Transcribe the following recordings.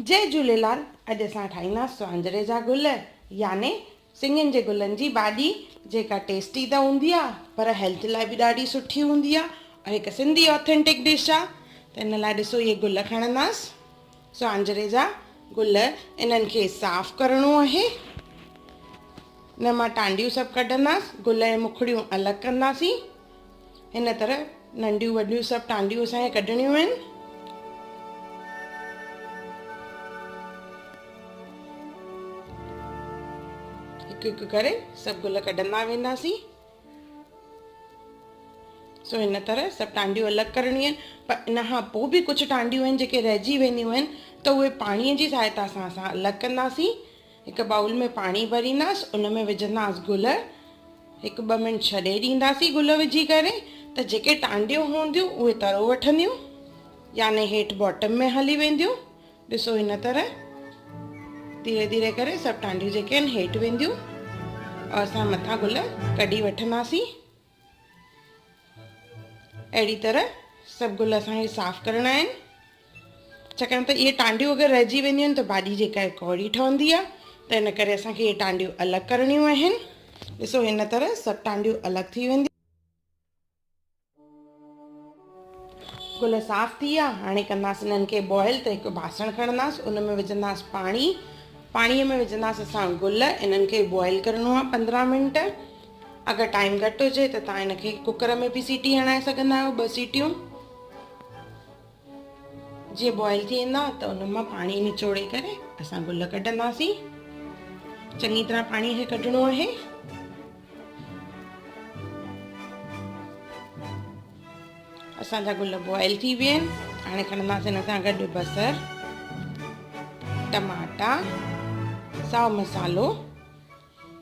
जय झूलेलाल। अॼु असां ठाहींदासीं स्वांजरे जा गुल याने सिङियुनि जे गुलनि जी भाॼी, जेका टेस्टी त हूंदी आहे पर हेल्थ लाइ बि ॾाढी सुठी हूंदी आहे और हिकु सिंधी ऑथेंटिक डिश आहे। त इन लाइ ॾिसो, इहे गुल खणंदासीं, स्वांजरे जा गुल। इन्हनि खे साफ़ु करिणो आहे। इन मां टांडियूं सभु कढंदासीं, गुल ऐं मुखड़ियूं अलॻि कंदासीं। हिन तरह नंढियूं वॾियूं सभु टांडियूं असांखे कढणियूं आहिनि। हिकु हिकु करे सभु गुल कढंदा वेंदासीं। सो हिन तरह सभु टांडियूं अलॻि करणियूं आहिनि। पर इन खां पोइ बि कुझु टांडियूं आहिनि जेके रहिजी वेंदियूं आहिनि, त उहे पाणीअ जी सहायता सां असां अलॻि कंदासीं। हिकु बाउल में पाणी भरींदासीं, उन में विझंदासीं गुल। हिकु ॿ मिंट छॾे ॾींदासीं गुल विझी करे, त जेके टांडियूं हूंदियूं उहे तरो वठंदियूं याने हेठि बॉटम में हली वेंदियूं। ॾिसो, हिन तरह धीरे धीरे करे सभु टांडियूं जेके आहिनि हेठि वेंदियूं और असां मथां गुल कढी वठंदासीं। अहिड़ी तरह सभु गुल असांखे साफ़ु करणा आहिनि, छाकाणि त इहे टांडियूं अगरि रहिजी वेंदियूं आहिनि त भाॼी जेका आहे कौड़ी ठहंदी आहे। त इन करे असांखे इहे टांडियूं अलॻि करणियूं आहिनि। ॾिसो, हिन तरह सभु टांडियूं अलॻि थी वेंदियूं। गुल साफ़ु थी विया। हाणे कंदासीं इन्हनि खे बॉइल। त हिकु बासण खणंदासीं, उन में विझंदासीं पाणी। पाणीअ में विझंदासीं असां गुल। इन्हनि खे बॉइल करिणो आहे 15 मिंट। अगरि टाइम घटि हुजे त तव्हां इनखे कुकर में बि सीटी हणाए सघंदा आहियो, 2 सीटियूं। जीअं बॉइल थी वेंदा त उन मां पाणी निचोड़े करे असां गुल कढंदासीं। चङी तरह पाणीअ खे कढणो आहे। असांजा गुल बॉइल थी विया आहिनि। हाणे खणंदासीं हिन सां गॾु बसर, टमाटा, साओ मसालो,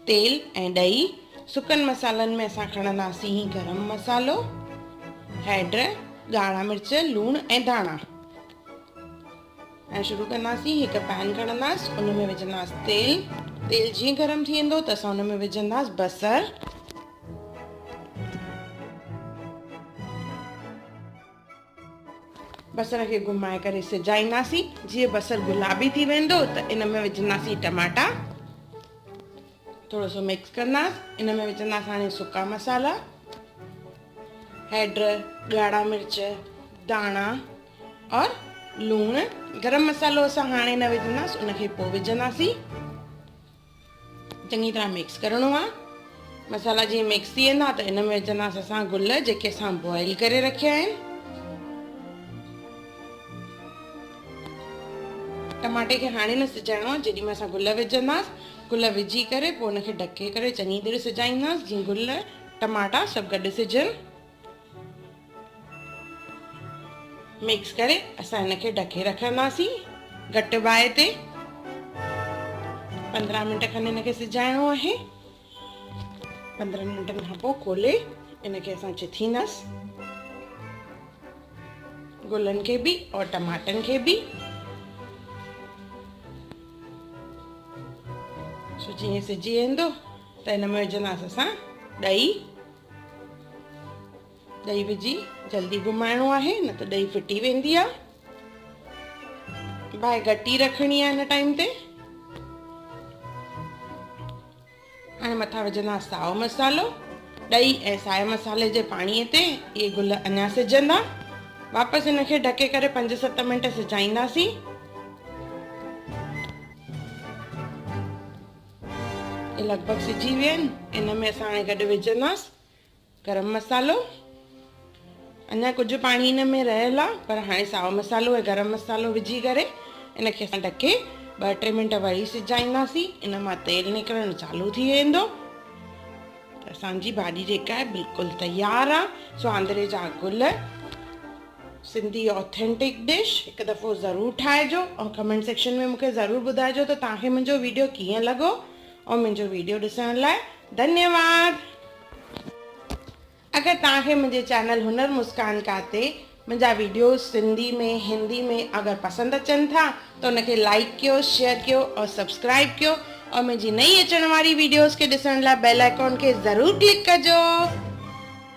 तेल ऐं ॾही। सुकनि मसालनि में असां खणंदासीं गरम मसालो, हैड, ॻाढ़ा मिर्च, लूणु ऐं धाणा। ऐं शुरू कंदासीं। हिकु पैन खणंदासीं, उन में विझंदासीं तेल। तेल जीअं गरम थी वेंदो त असां उन में विझंदासीं बसर। बसर खे घुमाए करे सिजाईंदासीं। जीअं बसर गुलाबी थी वेंदो त इन में विझंदासीं टमाटा। थोरो सो मिक्स कंदासीं। इन में विझंदासीं हाणे सुका मसाला, हैड, ॻाढ़ा मिर्च, धाणा और लूणु। गरम मसालो असां हाणे न विझंदासीं, उनखे पोइ विझंदासीं। चङी तरह मिक्स करिणो आहे। मसाला जीअं मिक्स थी वेंदा त इन में विझंदासीं असां गुल जेके असां बॉइल करे रखिया आहिनि। टमाटे खे हाणे न सिजाइणो आहे। जेॾीमहिल असां गुल विझंदासीं, गुल विझी करे पोइ उनखे ढके करे चङी देरि सिजाईंदासीं, जीअं गुल टमाटा सभु गॾु सिजनि। मिक्स करे असां हिनखे ढके रखंदासीं घटि बाहि ते। 15 मिंट खनि हिनखे सिजाइणो आहे। 15 मिंटनि खां पोइ खोले इनखे असां चिथींदासीं, गुलनि खे बि और टमाटनि खे बि। सो जीअं सिजी वेंदो त हिन में विझंदासीं असां ॾही। ॾही विझी जल्दी घुमाइणो आहे, न त ॾही फिटी वेंदी आहे। बाहि घटी रखणी आहे हिन टाइम ते। हाणे मथां विझंदासीं साओ मसालो। ॾही ऐं साए मसाले जे पाणीअ ते इहे गुल अञा सिजंदा। वापसि हिनखे ढके करे 5-7 मिंट सिजाईंदासीं। ये लॻभॻि सिजी विया आहिनि। इन में असां हाणे गॾु विझंदासीं गरम मसालो। अञा कुझु पाणी हिन में रहियल आहे, पर हाणे साओ मसालो ऐं गरम मसालो विझी करे इनखे असां ढके 2-3 मिंट वरी सिजाईंदासीं। इन मां तेल निकिरणु चालू थी वेंदो त असांजी भाॼी जेका आहे बिल्कुलु तयारु आहे। स्वांजरे जा गुल, सिंधी ऑथेंटिक डिश। हिकु दफ़ो ज़रूरु ठाहिजो ऐं कमेंट सेक्शन में मूंखे ज़रूरु ॿुधाइजो त तव्हांखे मुंहिंजो वीडियो कीअं लॻो। और मुंहिंजो वीडियो ॾिसण लाइ धन्यवाद। अगरि तव्हांखे मुंहिंजे चैनल हुनर मुस्कान काते मुंहिंजा वीडियोस सिंधी में, हिंदी में अगरि पसंदि अचनि था त उनखे लाइक कयो, शेयर कयो और सब्सक्राइब कयो। और मुंहिंजी नई अचण वारी वीडियोस खे ॾिसण लाइ बेल आइकॉन खे ज़रूरु क्लिक कजो।